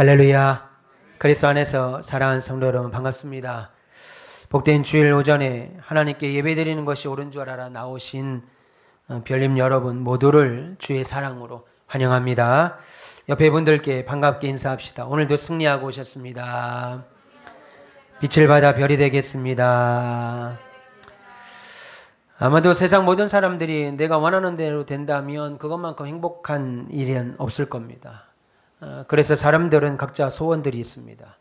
할렐루야. 그리스도 안에서 사랑하는 성도 여러분 반갑습니다. 복된 주일 오전에 하나님께 예배드리는 것이 옳은 줄 알아 나오신 별님 여러분 모두를 주의 사랑으로 환영합니다. 옆에 분들께 반갑게 인사합시다. 오늘도 승리하고 오셨습니다. 빛을 받아 별이 되겠습니다. 아마도 세상 모든 사람들이 내가 원하는 대로 된다면 그것만큼 행복한 일은 없을 겁니다. 그래서 사람들은 각자 소원들이 있습니다.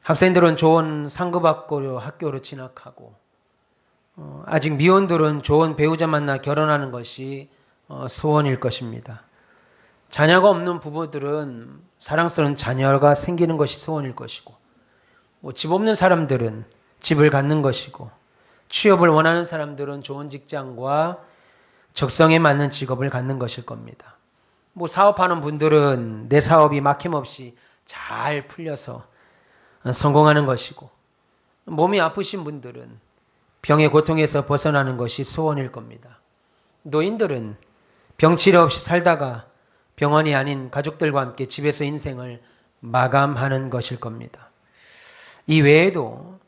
학생들은 좋은 상급학교 학교로 진학하고 아직 미혼들은 좋은 배우자 만나 결혼하는 것이 소원일 것입니다. 자녀가 없는 부부들은 사랑스러운 자녀가 생기는 것이 소원일 것이고 집 없는 사람들은 집을 갖는 것이고 취업을 원하는 사람들은 좋은 직장과 적성에 맞는 직업을 갖는 것일 겁니다. 사업하는 분들은 내 사업이 막힘없이 잘 풀려서 성공하는 것이고 몸이 아프신 분들은 병의 고통에서 벗어나는 것이 소원일 겁니다. 노인들은 병 치료 없이 살다가 병원이 아닌 가족들과 함께 집에서 인생을 마감하는 것일 겁니다. 이 외에도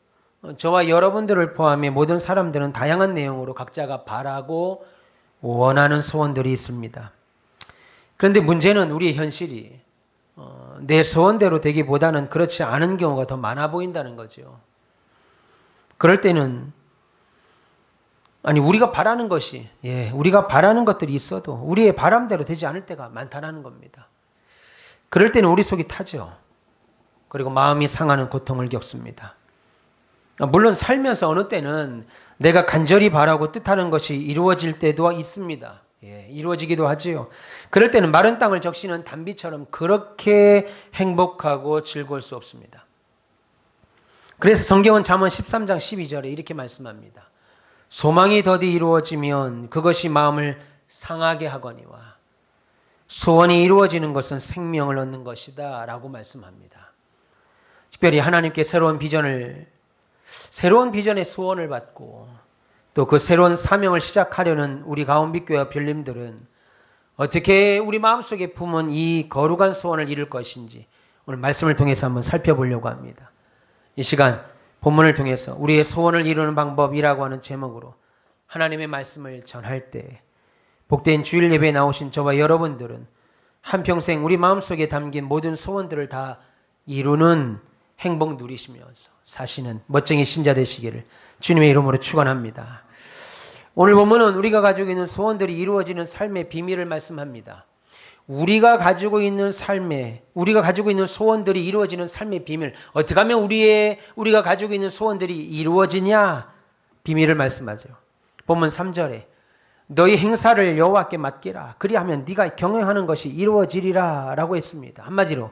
저와 여러분들을 포함해 모든 사람들은 다양한 내용으로 각자가 바라고 원하는 소원들이 있습니다. 그런데 문제는 우리의 현실이 내 소원대로 되기보다는 그렇지 않은 경우가 더 많아 보인다는 거죠. 그럴 때는 우리가 바라는 것이 우리가 바라는 것들이 있어도 우리의 바람대로 되지 않을 때가 많다는 겁니다. 그럴 때는 우리 속이 타죠. 그리고 마음이 상하는 고통을 겪습니다. 물론 살면서 어느 때는 내가 간절히 바라고 뜻하는 것이 이루어질 때도 있습니다. 이루어지기도 하지요. 그럴 때는 마른 땅을 적시는 단비처럼 그렇게 행복하고 즐거울 수 없습니다. 그래서 성경은 잠언 13장 12절에 이렇게 말씀합니다. 소망이 더디 이루어지면 그것이 마음을 상하게 하거니와 소원이 이루어지는 것은 생명을 얻는 것이다 라고 말씀합니다. 특별히 하나님께 새로운 비전의 소원을 받고 또 그 새로운 사명을 시작하려는 우리 가온빛교회 별님들은 어떻게 우리 마음속에 품은 이 거룩한 소원을 이룰 것인지 오늘 말씀을 통해서 한번 살펴보려고 합니다. 이 시간 본문을 통해서 우리의 소원을 이루는 방법이라고 하는 제목으로 하나님의 말씀을 전할 때 복된 주일 예배에 나오신 저와 여러분들은 한평생 우리 마음속에 담긴 모든 소원들을 다 이루는 행복 누리시면서 사시는 멋쟁이 신자 되시기를 주님의 이름으로 축원합니다. 오늘 본문은 우리가 가지고 있는 소원들이 이루어지는 삶의 비밀을 말씀합니다. 우리가 가지고 있는 소원들이 이루어지는 삶의 비밀, 어떻게 하면 우리가 가지고 있는 소원들이 이루어지냐 비밀을 말씀하죠. 본문 3절에 너희 행사를 여호와께 맡기라 그리하면 네가 경영하는 것이 이루어지리라 라고 했습니다. 한마디로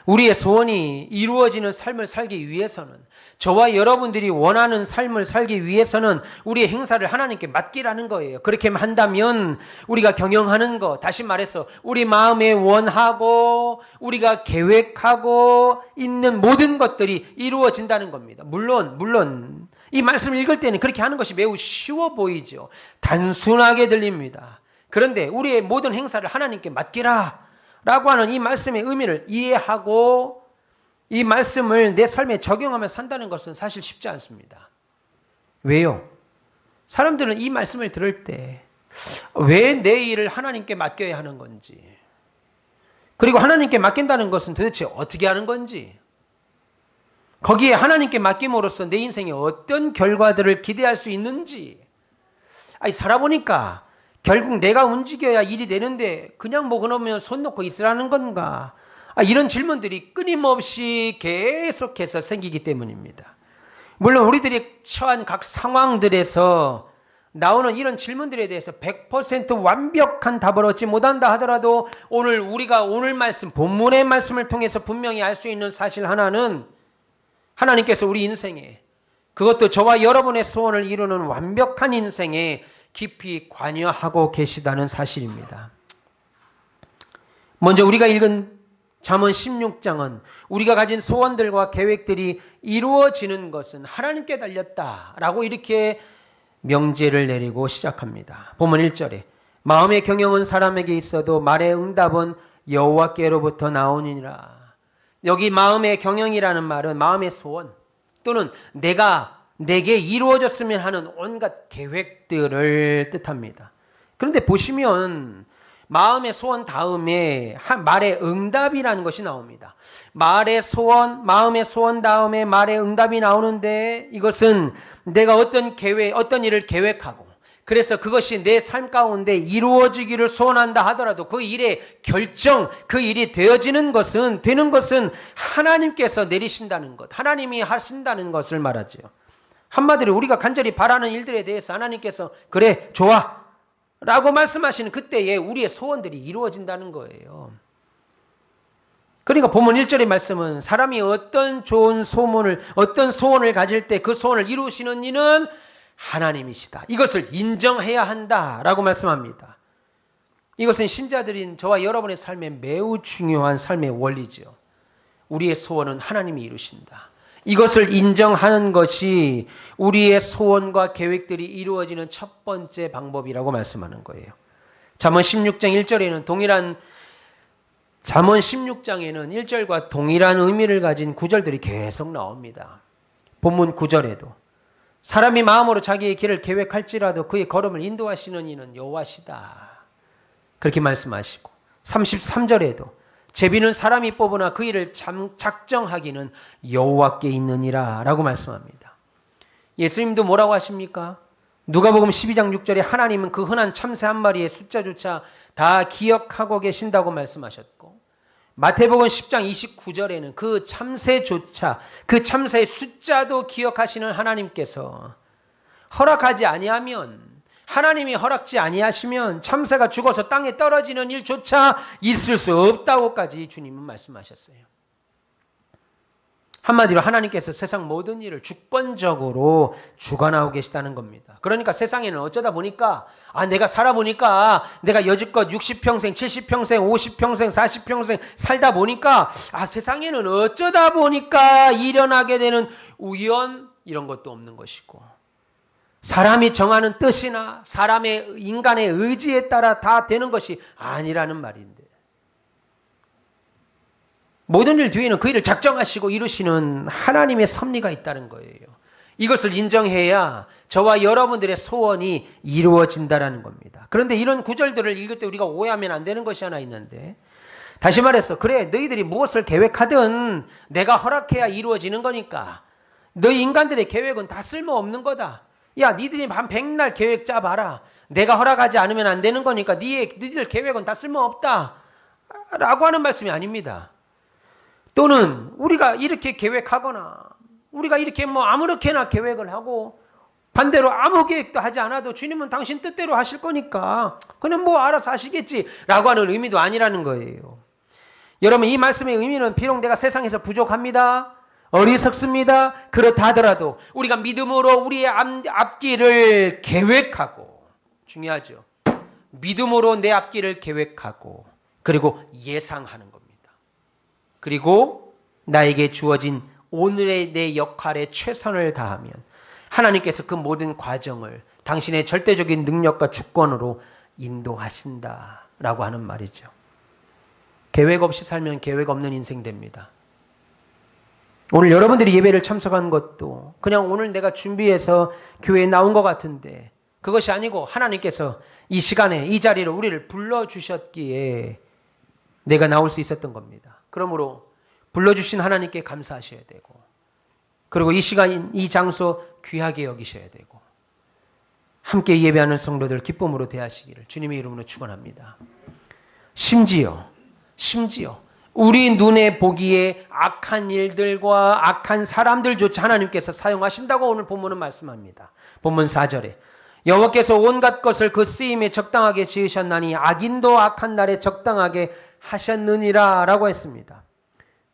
우리의 소원이 이루어지는 삶을 살기 위해서는 저와 여러분들이 원하는 삶을 살기 위해서는 우리의 행사를 하나님께 맡기라는 거예요. 그렇게 한다면 우리가 경영하는 것, 다시 말해서 우리 마음에 원하고 우리가 계획하고 있는 모든 것들이 이루어진다는 겁니다. 물론 이 말씀을 읽을 때는 그렇게 하는 것이 매우 쉬워 보이죠. 단순하게 들립니다. 그런데 우리의 모든 행사를 하나님께 맡기라 라고 하는 이 말씀의 의미를 이해하고 이 말씀을 내 삶에 적용하며 산다는 것은 사실 쉽지 않습니다. 왜요? 사람들은 이 말씀을 들을 때 왜 내 일을 하나님께 맡겨야 하는 건지, 그리고 하나님께 맡긴다는 것은 도대체 어떻게 하는 건지, 거기에 하나님께 맡김으로써 내 인생에 어떤 결과들을 기대할 수 있는지, 살아보니까 결국 내가 움직여야 일이 되는데 그냥 그러면 손 놓고 있으라는 건가? 이런 질문들이 끊임없이 계속해서 생기기 때문입니다. 물론 우리들이 처한 각 상황들에서 나오는 이런 질문들에 대해서 100% 완벽한 답을 얻지 못한다 하더라도 우리가 오늘 말씀, 본문의 말씀을 통해서 분명히 알 수 있는 사실 하나는 하나님께서 우리 인생에, 그것도 저와 여러분의 소원을 이루는 완벽한 인생에 깊이 관여하고 계시다는 사실입니다. 먼저 우리가 읽은 잠언 16장은 우리가 가진 소원들과 계획들이 이루어지는 것은 하나님께 달렸다라고 이렇게 명제를 내리고 시작합니다. 본문 1절에 마음의 경영은 사람에게 있어도 말의 응답은 여호와께로부터 나오니라. 여기 마음의 경영이라는 말은 마음의 소원 또는 내게 이루어졌으면 하는 온갖 계획들을 뜻합니다. 그런데 보시면 마음의 소원 다음에 말의 응답이라는 것이 나옵니다. 마음의 소원 다음에 말의 응답이 나오는데 이것은 내가 어떤 일을 계획하고 그래서 그것이 내 삶 가운데 이루어지기를 소원한다 하더라도 그 일의 결정, 그 일이 되는 것은 하나님께서 내리신다는 것, 하나님이 하신다는 것을 말하죠. 한마디로 우리가 간절히 바라는 일들에 대해서 하나님께서 그래, 좋아 라고 말씀하시는 그때에 우리의 소원들이 이루어진다는 거예요. 그러니까 본문 1절의 말씀은 사람이 어떤 소원을 가질 때 그 소원을 이루시는 이는 하나님이시다. 이것을 인정해야 한다라고 말씀합니다. 이것은 신자들인 저와 여러분의 삶에 매우 중요한 삶의 원리죠. 우리의 소원은 하나님이 이루신다. 이것을 인정하는 것이 우리의 소원과 계획들이 이루어지는 첫 번째 방법이라고 말씀하는 거예요. 잠언 16장 1절에는 잠언 16장에는 1절과 동일한 의미를 가진 구절들이 계속 나옵니다. 본문 9절에도 사람이 마음으로 자기의 길을 계획할지라도 그의 걸음을 인도하시는 이는 여호와시다. 그렇게 말씀하시고 33절에도 제비는 사람이 뽑으나 그 일을 작정하기는 여호와께 있느니라 라고 말씀합니다. 예수님도 뭐라고 하십니까? 누가복음 12장 6절에 하나님은 그 흔한 참새 한 마리의 숫자조차 다 기억하고 계신다고 말씀하셨고 마태복음 10장 29절에는 그 참새의 숫자도 기억하시는 하나님께서 하나님이 허락지 아니하시면 참새가 죽어서 땅에 떨어지는 일조차 있을 수 없다고까지 주님은 말씀하셨어요. 한마디로 하나님께서 세상 모든 일을 주권적으로 주관하고 계시다는 겁니다. 그러니까 세상에는 어쩌다 보니까 내가 살아보니까 내가 여지껏 60평생, 70평생, 50평생, 40평생 살다 보니까 세상에는 어쩌다 보니까 일어나게 되는 우연 이런 것도 없는 것이고 사람이 정하는 뜻이나 인간의 의지에 따라 다 되는 것이 아니라는 말인데 모든 일 뒤에는 그 일을 작정하시고 이루시는 하나님의 섭리가 있다는 거예요. 이것을 인정해야 저와 여러분들의 소원이 이루어진다는 겁니다. 그런데 이런 구절들을 읽을 때 우리가 오해하면 안 되는 것이 하나 있는데 다시 말해서 그래 너희들이 무엇을 계획하든 내가 허락해야 이루어지는 거니까 너희 인간들의 계획은 다 쓸모없는 거다. 야 니들이 한 100날 계획 짜봐라. 내가 허락하지 않으면 안 되는 거니까 니들 계획은 다 쓸모없다 라고 하는 말씀이 아닙니다. 또는 우리가 이렇게 계획하거나 우리가 이렇게 아무렇게나 계획을 하고 반대로 아무 계획도 하지 않아도 주님은 당신 뜻대로 하실 거니까 그냥 알아서 하시겠지 라고 하는 의미도 아니라는 거예요. 여러분 이 말씀의 의미는 비록 내가 세상에서 부족합니다. 어리석습니다. 그렇다 하더라도 우리가 믿음으로 우리의 앞길을 계획하고 중요하죠. 믿음으로 내 앞길을 계획하고 그리고 예상하는 겁니다. 그리고 나에게 주어진 오늘의 내 역할에 최선을 다하면 하나님께서 그 모든 과정을 당신의 절대적인 능력과 주권으로 인도하신다라고 하는 말이죠. 계획 없이 살면 계획 없는 인생 됩니다. 오늘 여러분들이 예배를 참석한 것도 그냥 오늘 내가 준비해서 교회에 나온 것 같은데 그것이 아니고 하나님께서 이 시간에 이 자리로 우리를 불러주셨기에 내가 나올 수 있었던 겁니다. 그러므로 불러주신 하나님께 감사하셔야 되고 그리고 이 시간 이 장소 귀하게 여기셔야 되고 함께 예배하는 성도들 기쁨으로 대하시기를 주님의 이름으로 축원합니다. 심지어 우리 눈에 보기에 악한 일들과 악한 사람들조차 하나님께서 사용하신다고 오늘 본문은 말씀합니다. 본문 4절에 여호와께서 온갖 것을 그 쓰임에 적당하게 지으셨나니 악인도 악한 날에 적당하게 하셨느니라 라고 했습니다.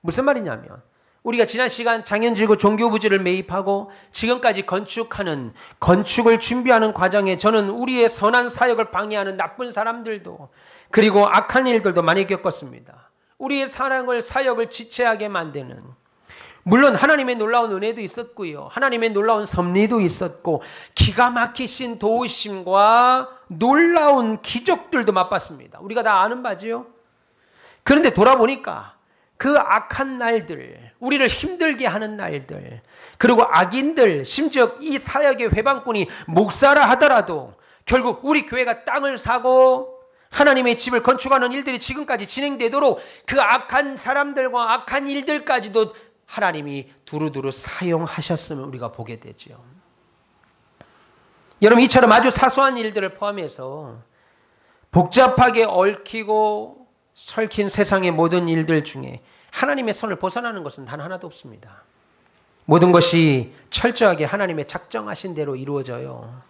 무슨 말이냐면 우리가 지난 시간 장현지구 종교부지를 매입하고 지금까지 건축을 준비하는 과정에 저는 우리의 선한 사역을 방해하는 나쁜 사람들도 그리고 악한 일들도 많이 겪었습니다. 우리의 사역을 지체하게 만드는 물론 하나님의 놀라운 은혜도 있었고요. 하나님의 놀라운 섭리도 있었고 기가 막히신 도우심과 놀라운 기적들도 맛봤습니다. 우리가 다 아는 바지요. 그런데 돌아보니까 그 악한 날들, 우리를 힘들게 하는 날들, 그리고 악인들, 심지어 이 사역의 회방꾼이 목사라 하더라도 결국 우리 교회가 땅을 사고 하나님의 집을 건축하는 일들이 지금까지 진행되도록 그 악한 사람들과 악한 일들까지도 하나님이 두루두루 사용하셨음을 우리가 보게 되죠. 여러분, 이처럼 아주 사소한 일들을 포함해서 복잡하게 얽히고 설킨 세상의 모든 일들 중에 하나님의 손을 벗어나는 것은 단 하나도 없습니다. 모든 것이 철저하게 하나님의 작정하신 대로 이루어져요.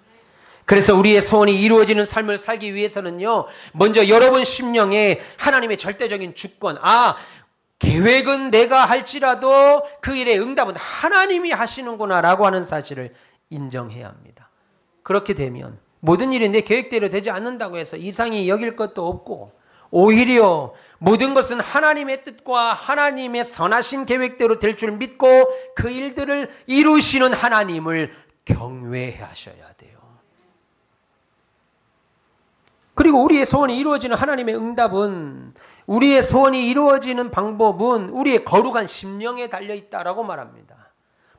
그래서 우리의 소원이 이루어지는 삶을 살기 위해서는요, 먼저 여러분 심령에 하나님의 절대적인 주권, 계획은 내가 할지라도 그 일의 응답은 하나님이 하시는구나 라고 하는 사실을 인정해야 합니다. 그렇게 되면 모든 일이 내 계획대로 되지 않는다고 해서 이상히 여길 것도 없고, 오히려 모든 것은 하나님의 뜻과 하나님의 선하신 계획대로 될 줄 믿고 그 일들을 이루시는 하나님을 경외하셔야 돼요. 그리고 우리의 소원이 이루어지는 하나님의 응답은, 우리의 소원이 이루어지는 방법은 우리의 거룩한 심령에 달려있다라고 말합니다.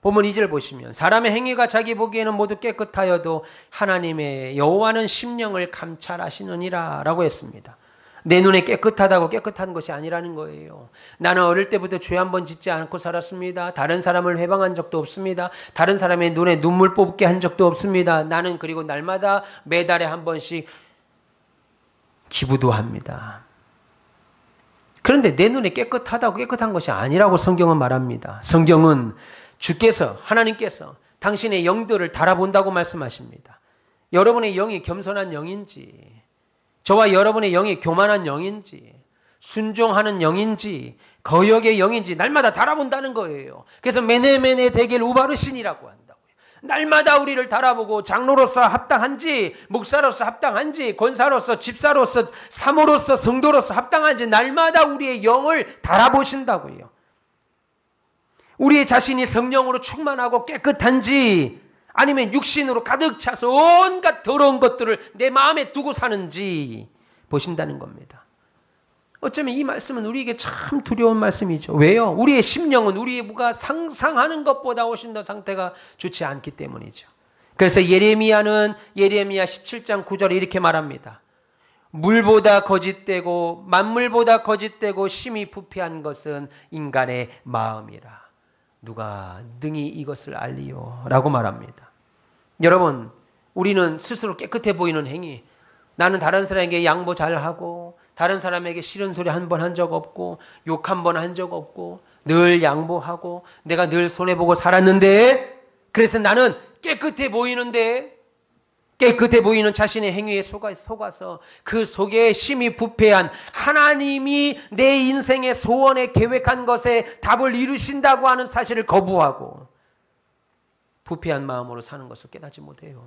본문 2절 보시면 사람의 행위가 자기 보기에는 모두 깨끗하여도 하나님의 여호와는 심령을 감찰하시느니라 라고 했습니다. 내 눈에 깨끗하다고 깨끗한 것이 아니라는 거예요. 나는 어릴 때부터 죄 한 번 짓지 않고 살았습니다. 다른 사람을 회방한 적도 없습니다. 다른 사람의 눈에 눈물 뽑게 한 적도 없습니다. 나는 그리고 날마다 매달에 한 번씩 기부도 합니다. 그런데 내 눈에 깨끗하다고 깨끗한 것이 아니라고 성경은 말합니다. 성경은 주께서, 하나님께서 당신의 영들을 달아본다고 말씀하십니다. 여러분의 영이 겸손한 영인지, 저와 여러분의 영이 교만한 영인지, 순종하는 영인지, 거역의 영인지 날마다 달아본다는 거예요. 그래서 메네메네 데겔 우바르신이라고 한다고요. 날마다 우리를 달아보고 장로로서 합당한지, 목사로서 합당한지, 권사로서, 집사로서, 사모로서, 성도로서 합당한지 날마다 우리의 영을 달아보신다고요. 우리의 자신이 성령으로 충만하고 깨끗한지, 아니면 육신으로 가득 차서 온갖 더러운 것들을 내 마음에 두고 사는지 보신다는 겁니다. 어쩌면 이 말씀은 우리에게 참 두려운 말씀이죠. 왜요? 우리의 심령은 우리가 상상하는 것보다 훨씬 더 상태가 좋지 않기 때문이죠. 그래서 예레미야는 예레미야 17장 9절에 이렇게 말합니다. 물보다 거짓되고 만물보다 거짓되고 심히 부패한 것은 인간의 마음이라. 누가 능히 이것을 알리요? 라고 말합니다. 여러분, 우리는 스스로 깨끗해 보이는 행위, 나는 다른 사람에게 양보 잘하고 다른 사람에게 싫은 소리 한 번 한 적 없고 욕 한 번 한 적 없고 늘 양보하고 내가 늘 손해보고 살았는데, 그래서 나는 깨끗해 보이는데, 깨끗해 보이는 자신의 행위에 속아서 그 속에 심히 부패한 하나님이 내 인생의 소원에 계획한 것에 답을 이루신다고 하는 사실을 거부하고 부패한 마음으로 사는 것을 깨닫지 못해요.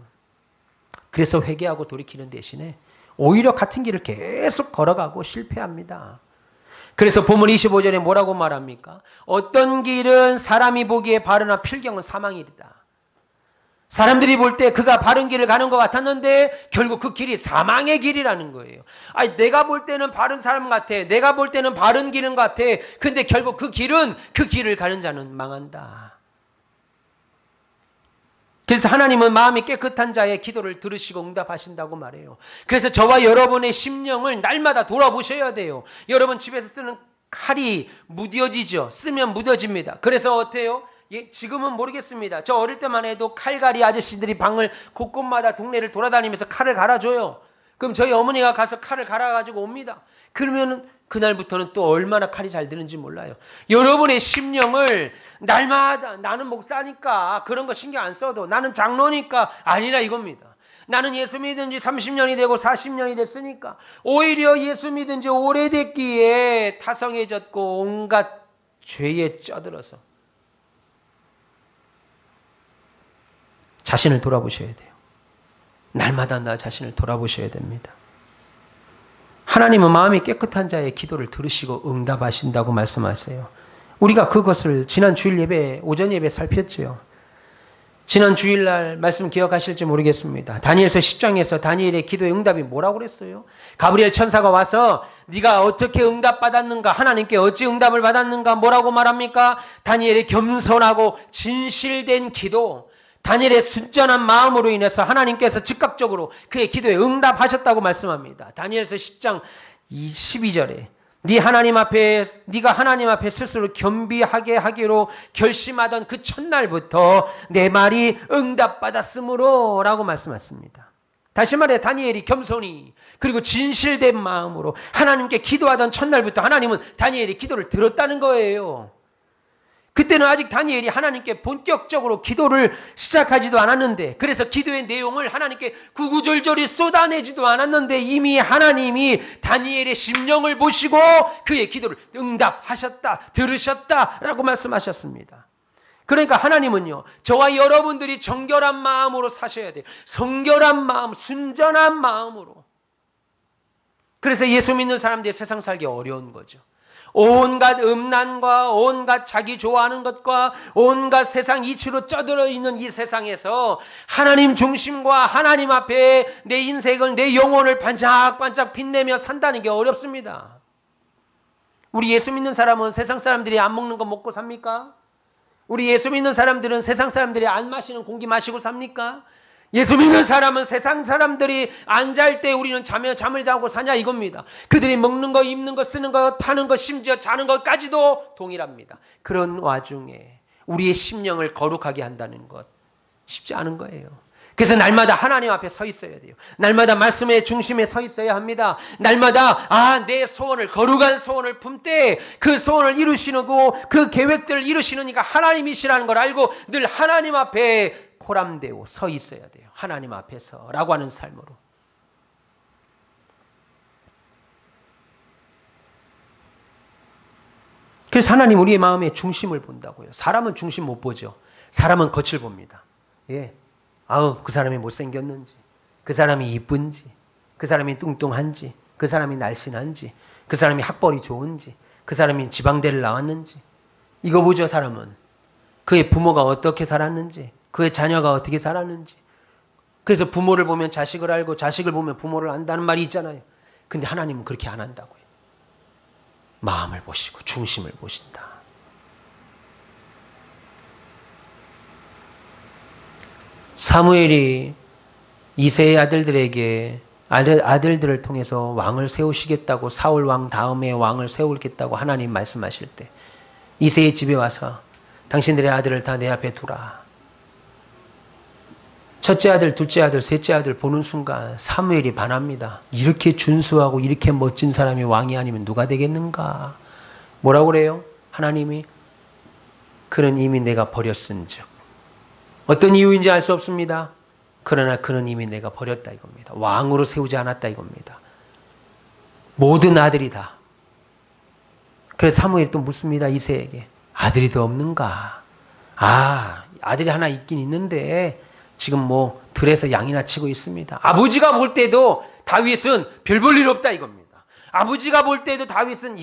그래서 회개하고 돌이키는 대신에 오히려 같은 길을 계속 걸어가고 실패합니다. 그래서 본문 25절에 뭐라고 말합니까? 어떤 길은 사람이 보기에 바르나 필경은 사망이다. 사람들이 볼 때 그가 바른 길을 가는 것 같았는데 결국 그 길이 사망의 길이라는 거예요. 아니, 내가 볼 때는 바른 사람 같아. 내가 볼 때는 바른 길인 것 같아. 근데 결국 그 길을 가는 자는 망한다. 그래서 하나님은 마음이 깨끗한 자의 기도를 들으시고 응답하신다고 말해요. 그래서 저와 여러분의 심령을 날마다 돌아보셔야 돼요. 여러분 집에서 쓰는 칼이 무뎌지죠. 쓰면 무뎌집니다. 그래서 어때요? 지금은 모르겠습니다. 저 어릴 때만 해도 칼갈이 아저씨들이 방을 곳곳마다 동네를 돌아다니면서 칼을 갈아줘요. 그럼 저희 어머니가 가서 칼을 갈아가지고 옵니다. 그러면 그날부터는 또 얼마나 칼이 잘 드는지 몰라요. 여러분의 심령을 날마다 나는 목사니까 그런 거 신경 안 써도, 나는 장로니까 아니라 이겁니다. 나는 예수 믿은 지 30년이 되고 40년이 됐으니까, 오히려 예수 믿은 지 오래됐기에 타성해졌고 온갖 죄에 쩌들어서 자신을 돌아보셔야 돼요. 날마다 나 자신을 돌아보셔야 됩니다. 하나님은 마음이 깨끗한 자의 기도를 들으시고 응답하신다고 말씀하세요. 우리가 그것을 지난 주일 예배, 오전 예배 살폈죠. 지난 주일날 말씀 기억하실지 모르겠습니다. 다니엘서 10장에서 다니엘의 기도의 응답이 뭐라고 그랬어요? 가브리엘 천사가 와서 네가 어떻게 응답받았는가, 하나님께 어찌 응답을 받았는가, 뭐라고 말합니까? 다니엘의 겸손하고 진실된 기도, 다니엘의 순전한 마음으로 인해서 하나님께서 즉각적으로 그의 기도에 응답하셨다고 말씀합니다. 다니엘서 10장 12절에 네가 하나님 앞에 스스로 겸비하게 하기로 결심하던 그 첫날부터 내 말이 응답받았으므로 라고 말씀하십니다. 다시 말해 다니엘이 겸손히 그리고 진실된 마음으로 하나님께 기도하던 첫날부터 하나님은 다니엘의 기도를 들었다는 거예요. 그때는 아직 다니엘이 하나님께 본격적으로 기도를 시작하지도 않았는데, 그래서 기도의 내용을 하나님께 구구절절히 쏟아내지도 않았는데 이미 하나님이 다니엘의 심령을 보시고 그의 기도를 응답하셨다, 들으셨다라고 말씀하셨습니다. 그러니까 하나님은요, 저와 여러분들이 정결한 마음으로 사셔야 돼요. 성결한 마음, 순전한 마음으로. 그래서 예수 믿는 사람들이 세상 살기 어려운 거죠. 온갖 음란과 온갖 자기 좋아하는 것과 온갖 세상 이치로 쩌들어 있는 이 세상에서 하나님 중심과 하나님 앞에 내 인생을, 내 영혼을 반짝반짝 빛내며 산다는 게 어렵습니다. 우리 예수 믿는 사람은 세상 사람들이 안 먹는 거 먹고 삽니까? 우리 예수 믿는 사람들은 세상 사람들이 안 마시는 공기 마시고 삽니까? 예수 믿는 사람은 세상 사람들이 안 잘 때 우리는 잠을 자고 사냐 이겁니다. 그들이 먹는 거, 입는 거, 쓰는 거, 타는 거, 심지어 자는 것까지도 동일합니다. 그런 와중에 우리의 심령을 거룩하게 한다는 것 쉽지 않은 거예요. 그래서 날마다 하나님 앞에 서 있어야 돼요. 날마다 말씀의 중심에 서 있어야 합니다. 날마다 내 소원을, 거룩한 소원을 품되 그 소원을 이루시고 그 계획들을 이루시는 이가 하나님이시라는 걸 알고 늘 하나님 앞에 코람되고 서 있어야 돼요. 하나님 앞에서 라고 하는 삶으로. 그래서 하나님 우리의 마음의 중심을 본다고요. 사람은 중심 못 보죠. 사람은 겉을 봅니다. 예. 그 사람이 못생겼는지, 그 사람이 이쁜지, 그 사람이 뚱뚱한지, 그 사람이 날씬한지, 그 사람이 학벌이 좋은지, 그 사람이 지방대를 나왔는지, 이거 보죠. 사람은 그의 부모가 어떻게 살았는지, 그의 자녀가 어떻게 살았는지. 그래서 부모를 보면 자식을 알고 자식을 보면 부모를 안다는 말이 있잖아요. 근데 하나님은 그렇게 안 한다고요. 마음을 보시고 중심을 보신다. 사무엘이 이새의 아들들에게 아들들을 통해서 왕을 세우시겠다고, 사울 왕 다음에 왕을 세우겠다고 하나님 말씀하실 때 이새의 집에 와서 당신들의 아들을 다 내 앞에 두라. 첫째 아들, 둘째 아들, 셋째 아들 보는 순간 사무엘이 반합니다. 이렇게 준수하고 이렇게 멋진 사람이 왕이 아니면 누가 되겠는가? 뭐라고 그래요? 하나님이 그는 이미 내가 버렸은즉. 어떤 이유인지 알 수 없습니다. 그러나 그는 이미 내가 버렸다 이겁니다. 왕으로 세우지 않았다 이겁니다. 모든 아들이다. 그래서 사무엘이 또 묻습니다. 이새에게. 아들이 더 없는가? 아들이 하나 있긴 있는데 지금 들에서 양이나 치고 있습니다. 아버지가 볼 때도 다윗은 별 볼 일 없다 이겁니다. 아버지가 볼 때도 다윗은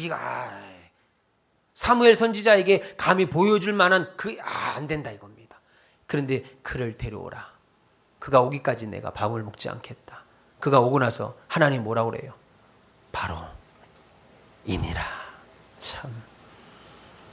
사무엘 선지자에게 감히 보여줄 만한 안 된다 이겁니다. 그런데 그를 데려오라. 그가 오기까지 내가 밥을 먹지 않겠다. 그가 오고 나서 하나님 뭐라고 그래요? 바로 이니라. 참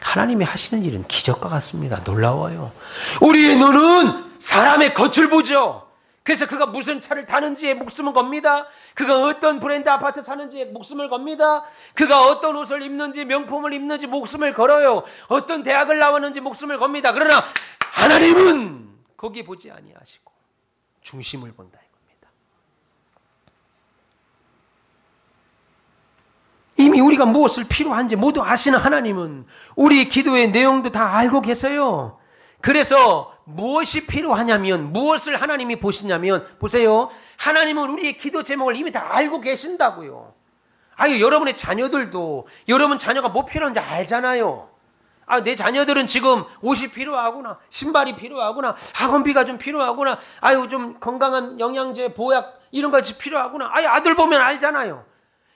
하나님이 하시는 일은 기적과 같습니다. 놀라워요. 우리의 눈은 사람의 겉을 보죠. 그래서 그가 무슨 차를 타는지에 목숨을 겁니다. 그가 어떤 브랜드 아파트 사는지에 목숨을 겁니다. 그가 어떤 옷을 입는지, 명품을 입는지 목숨을 걸어요. 어떤 대학을 나왔는지 목숨을 겁니다. 그러나 하나님은 거기 보지 아니하시고 중심을 본다 이겁니다. 이미 우리가 무엇을 필요한지 모두 아시는 하나님은 우리 기도의 내용도 다 알고 계세요. 그래서 무엇이 필요하냐면, 무엇을 하나님이 보시냐면, 보세요. 하나님은 우리의 기도 제목을 이미 다 알고 계신다고요. 여러분의 자녀들도 여러분 자녀가 뭐 필요한지 알잖아요. 내 자녀들은 지금 옷이 필요하구나, 신발이 필요하구나, 학원비가 좀 필요하구나, 좀 건강한 영양제, 보약 이런 것이 필요하구나. 아들 보면 알잖아요.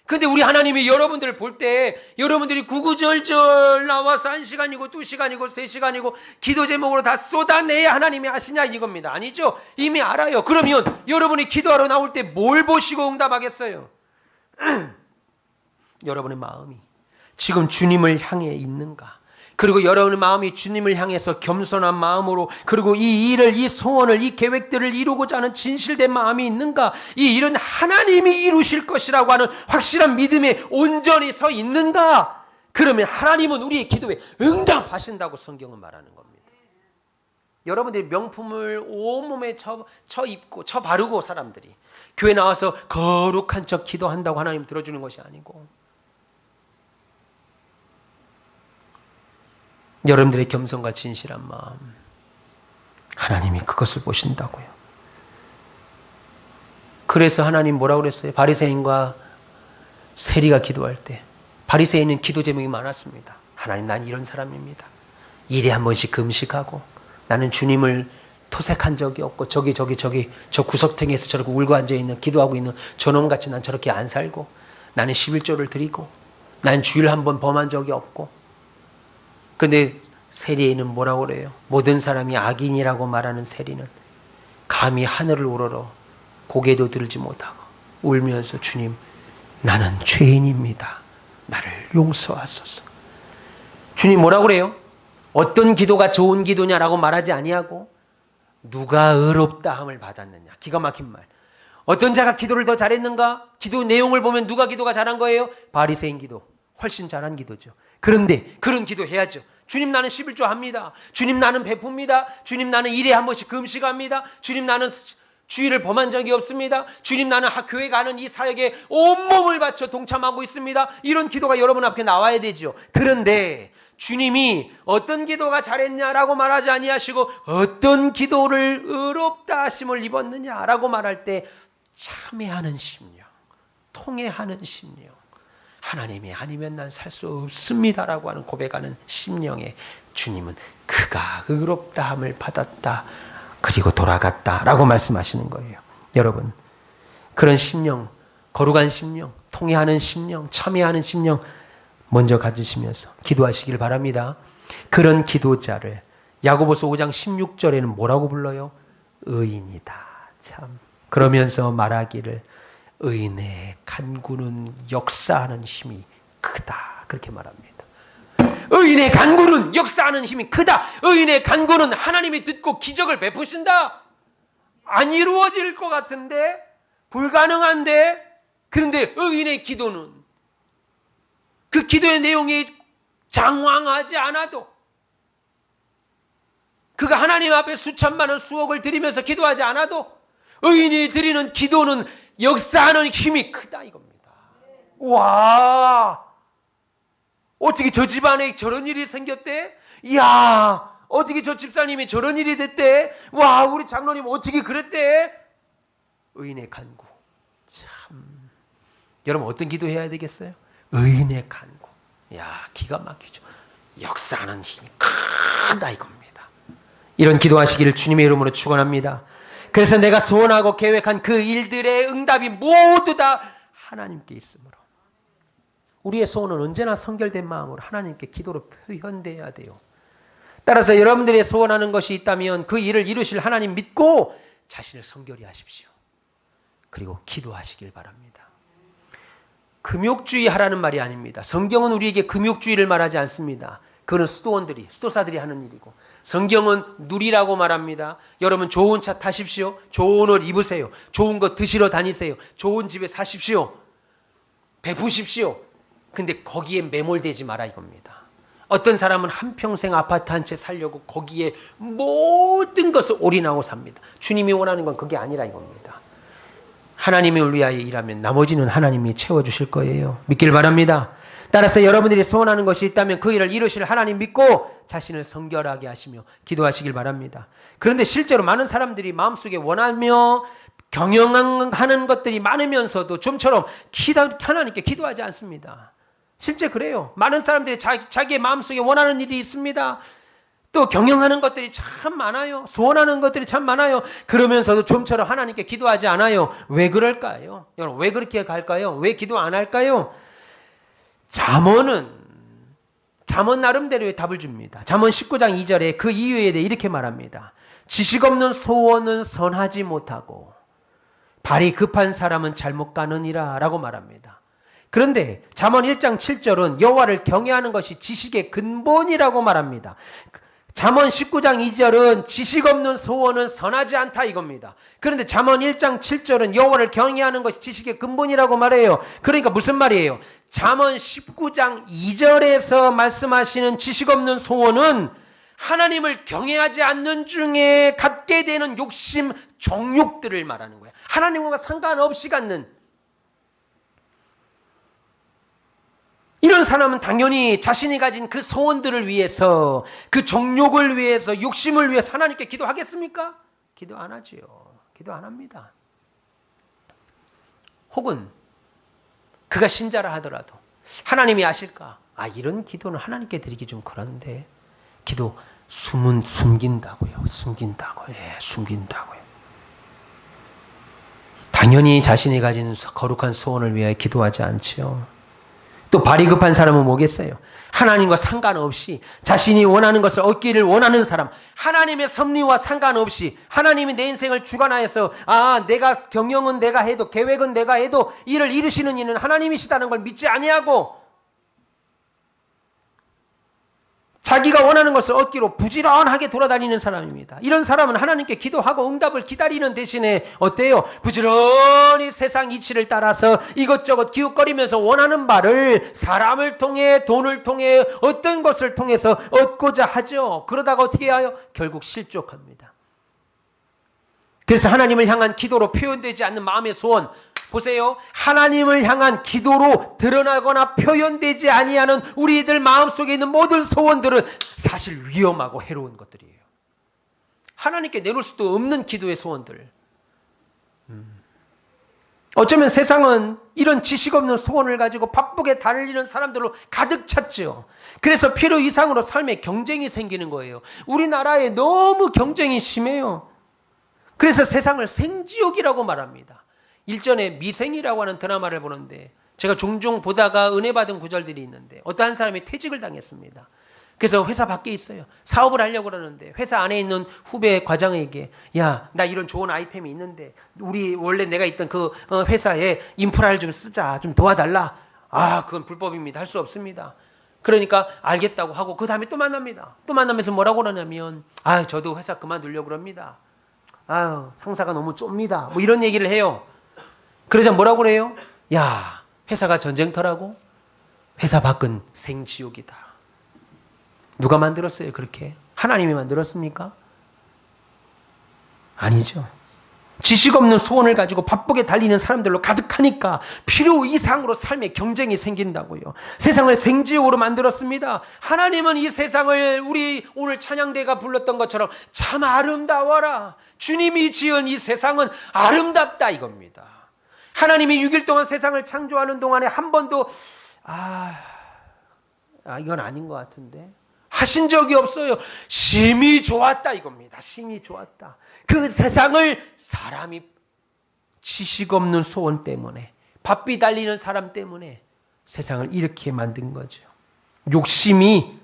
근데 우리 하나님이 여러분들을 볼 때 여러분들이 구구절절 나와서 1시간이고 2시간이고 3시간이고 기도 제목으로 다 쏟아내야 하나님이 아시냐 이겁니다. 아니죠? 이미 알아요. 그러면 여러분이 기도하러 나올 때 뭘 보시고 응답하겠어요? 여러분의 마음이 지금 주님을 향해 있는가? 그리고 여러분의 마음이 주님을 향해서 겸손한 마음으로, 그리고 이 일을, 이 소원을, 이 계획들을 이루고자 하는 진실된 마음이 있는가? 이 일은 하나님이 이루실 것이라고 하는 확실한 믿음에 온전히 서 있는가? 그러면 하나님은 우리의 기도에 응답하신다고 성경은 말하는 겁니다. 여러분들이 명품을 온몸에 쳐 입고 쳐 바르고 사람들이 교회 나와서 거룩한 척 기도한다고 하나님 들어주는 것이 아니고, 여러분들의 겸손과 진실한 마음, 하나님이 그것을 보신다고요. 그래서 하나님 뭐라고 그랬어요? 바리새인과 세리가 기도할 때, 바리새인은 기도 제목이 많았습니다. 하나님, 난 이런 사람입니다. 일에 한 번씩 금식하고, 나는 주님을 토색한 적이 없고, 저 구석탱이에서 저렇게 울고 앉아있는, 기도하고 있는 저놈같이 난 저렇게 안 살고, 나는 11조를 드리고, 난 주일 한 번 범한 적이 없고. 근데 세리에는 뭐라고 그래요? 모든 사람이 악인이라고 말하는 세리는 감히 하늘을 우러러 고개도 들지 못하고 울면서, 주님, 나는 죄인입니다. 나를 용서하소서. 주님 뭐라고 그래요? 어떤 기도가 좋은 기도냐라고 말하지 아니하고 누가 의롭다함을 받았느냐. 기가 막힌 말. 어떤 자가 기도를 더 잘했는가? 기도 내용을 보면 누가 기도가 잘한 거예요? 바리새인 기도. 훨씬 잘한 기도죠. 그런데 그런 기도 해야죠. 주님, 나는 11조 합니다. 주님, 나는 베풉니다. 주님, 나는 일에 한 번씩 금식합니다. 주님, 나는 주일을 범한 적이 없습니다. 주님, 나는 교회 가는 이 사역에 온몸을 바쳐 동참하고 있습니다. 이런 기도가 여러분 앞에 나와야 되죠. 그런데 주님이 어떤 기도가 잘했냐라고 말하지 아니하시고 어떤 기도를 의롭다 하심을 입었느냐라고 말할 때 참회하는 심령, 통회하는 심령, 하나님이 아니면 난 살 수 없습니다라고 하는 고백하는 심령에 주님은 그가 의롭다함을 받았다, 그리고 돌아갔다라고 말씀하시는 거예요. 여러분, 그런 심령, 거룩한 심령, 통회하는 심령, 참회하는 심령 먼저 가지시면서 기도하시길 바랍니다. 그런 기도자를 야고보서 5장 16절에는 뭐라고 불러요? 의인이다. 참. 그러면서 말하기를 의인의 간구는 역사하는 힘이 크다. 그렇게 말합니다. 의인의 간구는 역사하는 힘이 크다. 의인의 간구는 하나님이 듣고 기적을 베푸신다. 안 이루어질 것 같은데, 불가능한데, 그런데 의인의 기도는 그 기도의 내용이 장황하지 않아도, 그가 하나님 앞에 수천만 원, 수억을 드리면서 기도하지 않아도 의인이 드리는 기도는 역사하는 힘이 크다 이겁니다. 와, 어떻게 저 집안에 저런 일이 생겼대? 이야, 어떻게 저 집사님이 저런 일이 됐대? 와, 우리 장로님 어떻게 그랬대? 의인의 간구. 참, 여러분 어떤 기도해야 되겠어요? 의인의 간구. 야, 기가 막히죠. 역사하는 힘이 크다 이겁니다. 이런 기도하시기를 주님의 이름으로 축원합니다. 그래서 내가 소원하고 계획한 그 일들의 응답이 모두 다 하나님께 있으므로, 우리의 소원은 언제나 성결된 마음으로 하나님께 기도로 표현돼야 돼요. 따라서 여러분들이 소원하는 것이 있다면 그 일을 이루실 하나님 믿고 자신을 성결히 하십시오. 그리고 기도하시길 바랍니다. 금욕주의 하라는 말이 아닙니다. 성경은 우리에게 금욕주의를 말하지 않습니다. 그거는 수도사들이 하는 일이고, 성경은 누리라고 말합니다. 여러분 좋은 차 타십시오. 좋은 옷 입으세요. 좋은 거 드시러 다니세요. 좋은 집에 사십시오. 베푸십시오. 근데 거기에 매몰되지 마라 이겁니다. 어떤 사람은 한평생 아파트 한 채 살려고 거기에 모든 것을 올인하고 삽니다. 주님이 원하는 건 그게 아니라 이겁니다. 하나님을 위하여 일하면 나머지는 하나님이 채워주실 거예요. 믿길 바랍니다. 따라서 여러분들이 소원하는 것이 있다면 그 일을 이루실 하나님 믿고 자신을 성결하게 하시며 기도하시길 바랍니다. 그런데 실제로 많은 사람들이 마음속에 원하며 경영하는 것들이 많으면서도 좀처럼 하나님께 기도하지 않습니다. 실제 그래요. 많은 사람들이 자기의 마음속에 원하는 일이 있습니다. 또 경영하는 것들이 참 많아요. 소원하는 것들이 참 많아요. 그러면서도 좀처럼 하나님께 기도하지 않아요. 왜 그럴까요? 여러분, 왜 그렇게 갈까요? 왜 기도 안 할까요? 잠언 나름대로의 답을 줍니다. 잠언 19장 2절에 그 이유에 대해 이렇게 말합니다. 지식 없는 소원은 선하지 못하고 발이 급한 사람은 잘못 가느니라 라고 말합니다. 그런데 잠언 1장 7절은 여호와를 경외하는 것이 지식의 근본이라고 말합니다. 잠언 19장 2절은 지식 없는 소원은 선하지 않다 이겁니다. 그런데 잠언 1장 7절은 여호와를 경외하는 것이 지식의 근본이라고 말해요. 그러니까 무슨 말이에요? 잠언 19장 2절에서 말씀하시는 지식 없는 소원은 하나님을 경외하지 않는 중에 갖게 되는 욕심, 정욕들을 말하는 거예요. 하나님과 상관없이 갖는. 이런 사람은 당연히 자신이 가진 그 소원들을 위해서, 그 정욕을 위해서, 욕심을 위해서 하나님께 기도하겠습니까? 기도 안 하지요. 기도 안 합니다. 혹은 그가 신자라 하더라도 하나님이 아실까? 이런 기도는 하나님께 드리기 좀 그런데 기도 숨긴다고요. 숨긴다고요. 당연히 자신이 가진 거룩한 소원을 위하여 기도하지 않지요. 또 발이 급한 사람은 뭐겠어요? 하나님과 상관없이 자신이 원하는 것을 얻기를 원하는 사람, 하나님의 섭리와 상관없이 하나님이 내 인생을 주관하여서 내가 경영은 내가 해도 계획은 내가 해도 이를 이루시는 이는 하나님이시다는 걸 믿지 아니하고 자기가 원하는 것을 얻기로 부지런하게 돌아다니는 사람입니다. 이런 사람은 하나님께 기도하고 응답을 기다리는 대신에 어때요? 부지런히 세상 이치를 따라서 이것저것 기웃거리면서 원하는 바를 사람을 통해, 돈을 통해, 어떤 것을 통해서 얻고자 하죠. 그러다가 어떻게 해요? 결국 실족합니다. 그래서 하나님을 향한 기도로 표현되지 않는 마음의 소원, 보세요. 하나님을 향한 기도로 드러나거나 표현되지 아니하는 우리들 마음속에 있는 모든 소원들은 사실 위험하고 해로운 것들이에요. 하나님께 내놓을 수도 없는 기도의 소원들. 어쩌면 세상은 이런 지식 없는 소원을 가지고 바쁘게 달리는 사람들로 가득 찼죠. 그래서 필요 이상으로 삶에 경쟁이 생기는 거예요. 우리나라에 너무 경쟁이 심해요. 그래서 세상을 생지옥이라고 말합니다. 일전에 미생이라고 하는 드라마를 보는데 제가 종종 보다가 은혜 받은 구절들이 있는데 어떠한 사람이 퇴직을 당했습니다. 그래서 회사 밖에 있어요. 사업을 하려고 그러는데 회사 안에 있는 후배 과장에게 나 이런 좋은 아이템이 있는데 우리 원래 내가 있던 그 회사에 인프라를 좀 쓰자. 좀 도와달라. 그건 불법입니다. 할 수 없습니다. 그러니까 알겠다고 하고 그 다음에 또 만납니다. 또 만나면서 뭐라고 그러냐면 저도 회사 그만두려고 그럽니다. 상사가 너무 좁니다. 뭐 이런 얘기를 해요. 그러자 뭐라고 그래요? 회사가 전쟁터라고? 회사 밖은 생지옥이다. 누가 만들었어요 그렇게? 하나님이 만들었습니까? 아니죠. 지식 없는 소원을 가지고 바쁘게 달리는 사람들로 가득하니까 필요 이상으로 삶에 경쟁이 생긴다고요. 세상을 생지옥으로 만들었습니다. 하나님은 이 세상을 우리 오늘 찬양대가 불렀던 것처럼 참 아름다워라. 주님이 지은 이 세상은 아름답다 이겁니다. 하나님이 6일 동안 세상을 창조하는 동안에 한 번도 이건 아닌 것 같은데 하신 적이 없어요. 심히 좋았다 이겁니다. 심히 좋았다. 그 세상을 사람이 지식 없는 소원 때문에 바삐 달리는 사람 때문에 세상을 이렇게 만든 거죠. 욕심이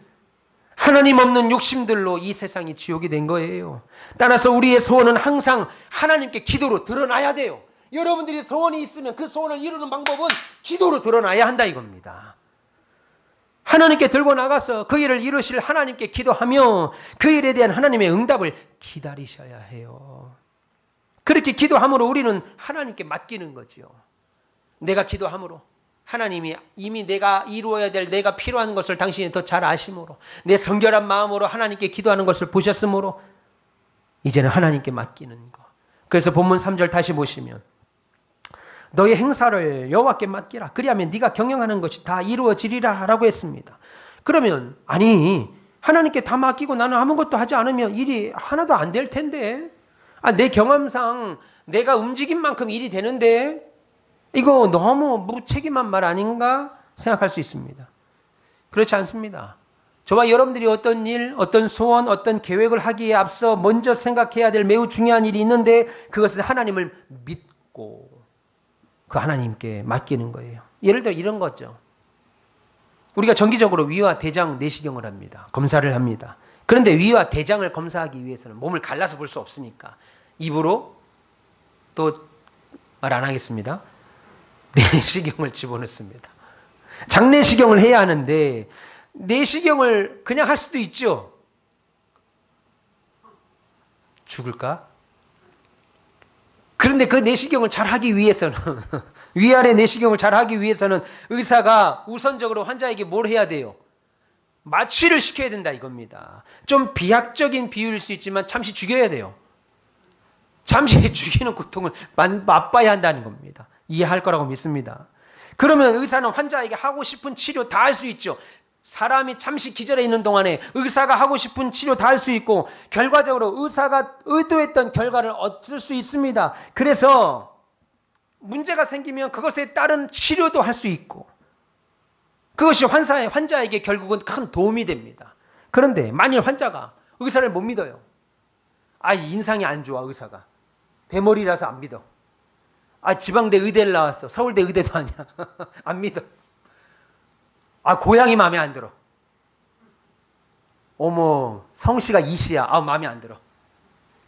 하나님 없는 욕심들로 이 세상이 지옥이 된 거예요. 따라서 우리의 소원은 항상 하나님께 기도로 드러나야 돼요. 여러분들이 소원이 있으면 그 소원을 이루는 방법은 기도로 드러나야 한다 이겁니다. 하나님께 들고 나가서 그 일을 이루실 하나님께 기도하며 그 일에 대한 하나님의 응답을 기다리셔야 해요. 그렇게 기도함으로 우리는 하나님께 맡기는 거죠. 내가 기도함으로 하나님이 이미 내가 이루어야 될 내가 필요한 것을 당신이 더 잘 아심으로 내 성결한 마음으로 하나님께 기도하는 것을 보셨으므로 이제는 하나님께 맡기는 거. 그래서 본문 3절 다시 보시면 너의 행사를 여호와께 맡기라. 그리하면 네가 경영하는 것이 다 이루어지리라 라고 했습니다. 그러면 하나님께 다 맡기고 나는 아무것도 하지 않으면 일이 하나도 안 될 텐데 내 경험상 내가 움직인 만큼 일이 되는데 이거 너무 무책임한 말 아닌가 생각할 수 있습니다. 그렇지 않습니다. 저와 여러분들이 어떤 일, 어떤 소원, 어떤 계획을 하기에 앞서 먼저 생각해야 될 매우 중요한 일이 있는데 그것은 하나님을 믿고 그 하나님께 맡기는 거예요. 예를 들어 이런 거죠. 우리가 정기적으로 위와 대장 내시경을 합니다. 검사를 합니다. 그런데 위와 대장을 검사하기 위해서는 몸을 갈라서 볼 수 없으니까 입으로 또 말 안 하겠습니다. 내시경을 집어넣습니다. 장내시경을 해야 하는데 내시경을 그냥 할 수도 있죠. 죽을까? 그런데 그 내시경을 잘 하기 위해서는 위아래 내시경을 잘 하기 위해서는 의사가 우선적으로 환자에게 뭘 해야 돼요? 마취를 시켜야 된다 이겁니다. 좀 비약적인 비유일 수 있지만 잠시 죽여야 돼요. 잠시 죽이는 고통을 맛봐야 한다는 겁니다. 이해할 거라고 믿습니다. 그러면 의사는 환자에게 하고 싶은 치료 다 할 수 있죠. 사람이 잠시 기절해 있는 동안에 의사가 하고 싶은 치료 다 할 수 있고 결과적으로 의사가 의도했던 결과를 얻을 수 있습니다. 그래서 문제가 생기면 그것에 따른 치료도 할 수 있고 그것이 환자에게 결국은 큰 도움이 됩니다. 그런데 만일 환자가 의사를 못 믿어요. 인상이 안 좋아 의사가. 대머리라서 안 믿어. 지방대 의대를 나왔어. 서울대 의대도 아니야. 안 믿어. 고향이 마음에 안 들어. 어머, 성씨가 이씨야. 마음에 안 들어.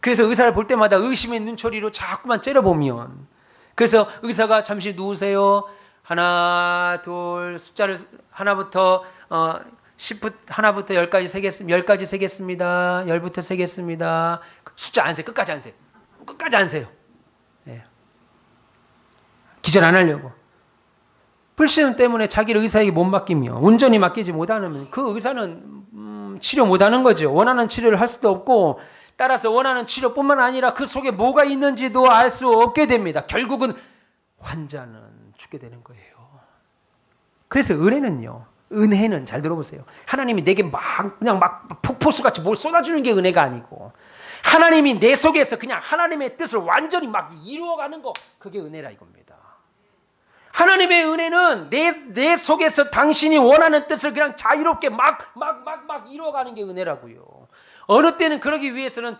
그래서 의사를 볼 때마다 의심의 눈초리로 자꾸만 째려보면 그래서 의사가 잠시 누우세요. 하나, 둘, 숫자를 하나부터 10부터 하나부터 10까지 세겠습니다. 10까지 세겠습니다. 10부터 세겠습니다. 숫자 안 세. 끝까지 안 세요. 끝까지 안 세요. 네. 기절 안 하려고. 불신 때문에 자기를 의사에게 못 맡기며 온전히 맡기지 못하면 그 의사는 치료 못하는 거죠. 원하는 치료를 할 수도 없고 따라서 원하는 치료뿐만 아니라 그 속에 뭐가 있는지도 알 수 없게 됩니다. 결국은 환자는 죽게 되는 거예요. 그래서 은혜는 잘 들어보세요. 하나님이 내게 그냥 폭포수같이 뭘 쏟아주는 게 은혜가 아니고 하나님이 내 속에서 그냥 하나님의 뜻을 완전히 이루어가는 거 그게 은혜라 이겁니다. 하나님의 은혜는 내 속에서 당신이 원하는 뜻을 그냥 자유롭게 막 이루어가는 게 은혜라고요. 어느 때는 그러기 위해서는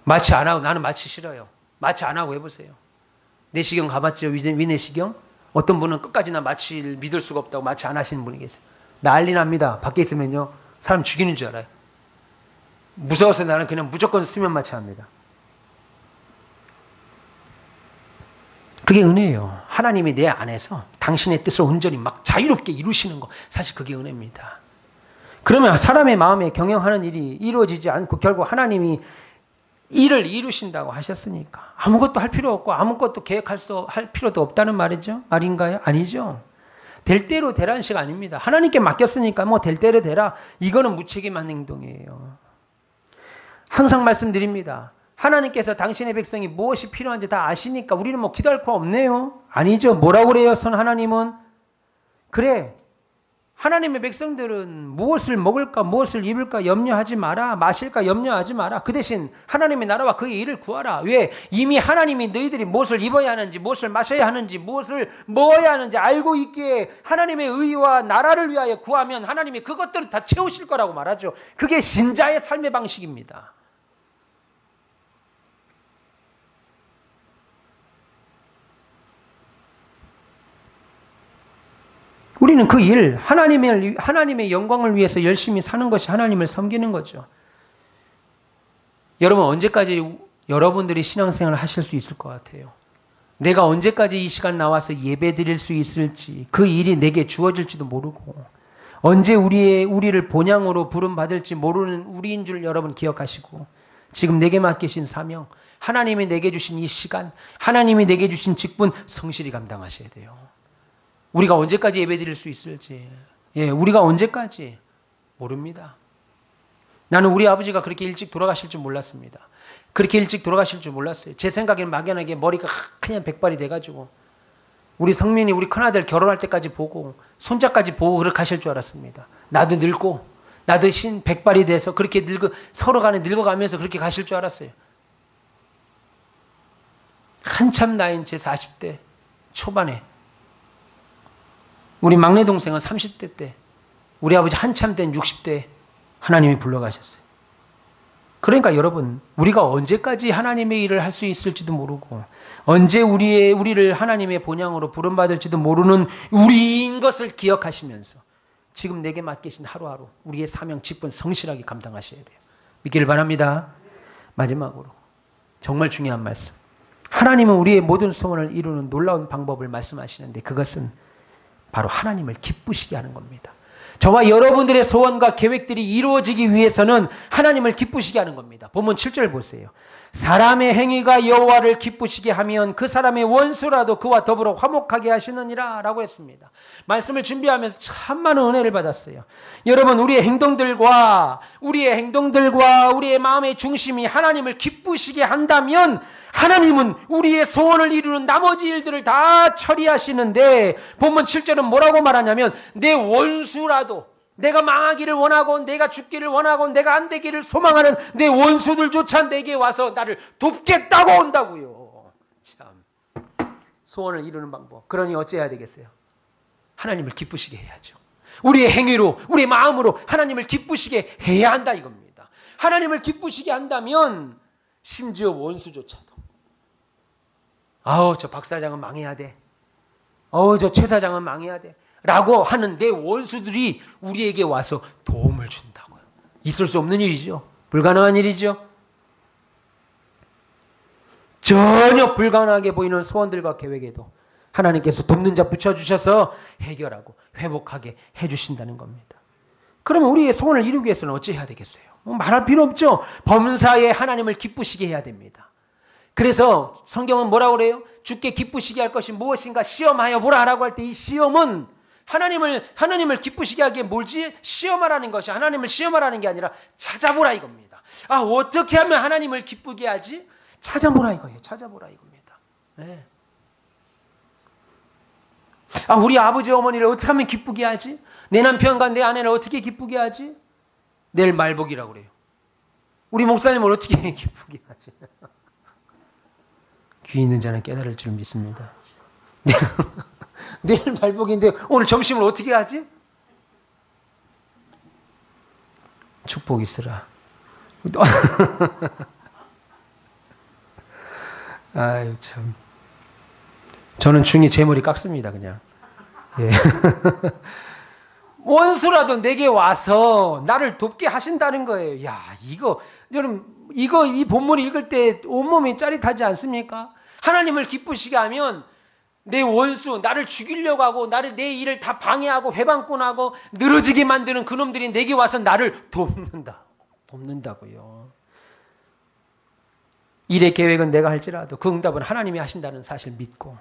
마취 안 하고 나는 마취 싫어요. 마취 안 하고 해보세요. 내시경 가봤죠? 위내시경? 어떤 분은 끝까지 나 마취를 믿을 수가 없다고 마취 안 하시는 분이 계세요. 난리 납니다. 밖에 있으면요. 사람 죽이는 줄 알아요. 무서워서 나는 그냥 무조건 수면 마취합니다. 그게 은혜예요. 하나님이 내 안에서 당신의 뜻을 온전히 자유롭게 이루시는 거 사실 그게 은혜입니다. 그러면 사람의 마음에 경영하는 일이 이루어지지 않고 결국 하나님이 일을 이루신다고 하셨으니까 아무것도 할 필요 없고 아무것도 할 필요도 없다는 말인가요? 아니죠. 될 대로 되라는 시가 아닙니다. 하나님께 맡겼으니까 될 대로 되라. 이거는 무책임한 행동이에요. 항상 말씀드립니다. 하나님께서 당신의 백성이 무엇이 필요한지 다 아시니까 우리는 기도할 거 없네요. 아니죠. 뭐라고 그래요? 하나님은 그래. 하나님의 백성들은 무엇을 먹을까 무엇을 입을까 염려하지 마라. 마실까 염려하지 마라. 그 대신 하나님의 나라와 그의 일을 구하라. 왜? 이미 하나님이 너희들이 무엇을 입어야 하는지 무엇을 마셔야 하는지 무엇을 먹어야 하는지 알고 있기에 하나님의 의와 나라를 위하여 구하면 하나님이 그것들을 다 채우실 거라고 말하죠. 그게 신자의 삶의 방식입니다. 우리는 그 일, 하나님의 영광을 위해서 열심히 사는 것이 하나님을 섬기는 거죠. 여러분, 언제까지 여러분들이 신앙생활을 하실 수 있을 것 같아요? 내가 언제까지 이 시간 나와서 예배 드릴 수 있을지, 그 일이 내게 주어질지도 모르고, 언제 우리를 본향으로 부름받을지 모르는 우리인 줄 여러분 기억하시고, 지금 내게 맡기신 사명, 하나님이 내게 주신 이 시간, 하나님이 내게 주신 직분, 성실히 감당하셔야 돼요. 우리가 언제까지 예배 드릴 수 있을지, 우리가 언제까지 모릅니다. 나는 우리 아버지가 그렇게 일찍 돌아가실 줄 몰랐습니다. 그렇게 일찍 돌아가실 줄 몰랐어요. 제 생각에는 막연하게 머리가 그냥 백발이 돼가지고 우리 성민이 우리 큰아들 결혼할 때까지 보고 손자까지 보고 그렇게 하실 줄 알았습니다. 나도 늙고 나도 백발이 돼서 그렇게 서로 간에 늙어가면서 그렇게 가실 줄 알았어요. 한참 나이인 제 40대 초반에. 우리 막내 동생은 30대 때, 우리 아버지 한참 된 60대 하나님이 불러가셨어요. 그러니까 여러분, 우리가 언제까지 하나님의 일을 할 수 있을지도 모르고 언제 우리를 하나님의 본향으로 부름받을지도 모르는 우리인 것을 기억하시면서 지금 내게 맡기신 하루하루 우리의 사명 직분 성실하게 감당하셔야 돼요. 믿기를 바랍니다. 마지막으로 정말 중요한 말씀. 하나님은 우리의 모든 소원을 이루는 놀라운 방법을 말씀하시는데 그것은 바로 하나님을 기쁘시게 하는 겁니다. 저와 여러분들의 소원과 계획들이 이루어지기 위해서는 하나님을 기쁘시게 하는 겁니다. 본문 7절 보세요. 사람의 행위가 여호와를 기쁘시게 하면 그 사람의 원수라도 그와 더불어 화목하게 하시느니라 라고 했습니다. 말씀을 준비하면서 참 많은 은혜를 받았어요. 여러분, 우리의 행동들과 우리의 마음의 중심이 하나님을 기쁘시게 한다면 하나님은 우리의 소원을 이루는 나머지 일들을 다 처리하시는데 본문 7절은 뭐라고 말하냐면 내 원수라도, 내가 망하기를 원하고 내가 죽기를 원하고 내가 안 되기를 소망하는 내 원수들조차 내게 와서 나를 돕겠다고 온다고요. 참, 소원을 이루는 방법. 그러니 어찌해야 되겠어요? 하나님을 기쁘시게 해야죠. 우리의 행위로, 우리의 마음으로 하나님을 기쁘시게 해야 한다 이겁니다. 하나님을 기쁘시게 한다면 심지어 원수조차도, 저 박사장은 망해야 돼, 저 최사장은 망해야 돼 라고 하는 내 원수들이 우리에게 와서 도움을 준다고요. 있을 수 없는 일이죠. 불가능한 일이죠. 전혀 불가능하게 보이는 소원들과 계획에도 하나님께서 돕는 자 붙여주셔서 해결하고 회복하게 해주신다는 겁니다. 그러면 우리의 소원을 이루기 위해서는 어찌 해야 되겠어요? 말할 필요 없죠. 범사에 하나님을 기쁘시게 해야 됩니다. 그래서 성경은 뭐라고 그래요? 주께 기쁘시게 할 것이 무엇인가 시험하여 보라 라고 할 때 이 시험은 하나님을 기쁘시게 하기에 뭘지? 시험하라는 것이, 하나님을 시험하라는 게 아니라 찾아보라 이겁니다. 어떻게 하면 하나님을 기쁘게 하지? 찾아보라 이거예요. 찾아보라 이겁니다. 네. 우리 아버지 어머니를 어떻게 하면 기쁘게 하지? 내 남편과 내 아내를 어떻게 기쁘게 하지? 내일 말복이라고 그래요. 우리 목사님을 어떻게 기쁘게 하지? 귀 있는 자는 깨달을 줄 믿습니다. 내일 말복인데 오늘 점심을 어떻게 하지? 축복 있으라. 아유 참. 저는 중이 제 머리 깎습니다 그냥. 예. 원수라도 내게 와서 나를 돕게 하신다는 거예요. 야, 여러분, 이 본문 읽을 때 온몸이 짜릿하지 않습니까? 하나님을 기쁘시게 하면 내 원수, 나를 죽이려고 하고 내 일을 다 방해하고 회방꾼하고 늘어지게 만드는 그놈들이 내게 와서 나를 돕는다고요. 일의 계획은 내가 할지라도 그 응답은 하나님이 하신다는 사실 믿고,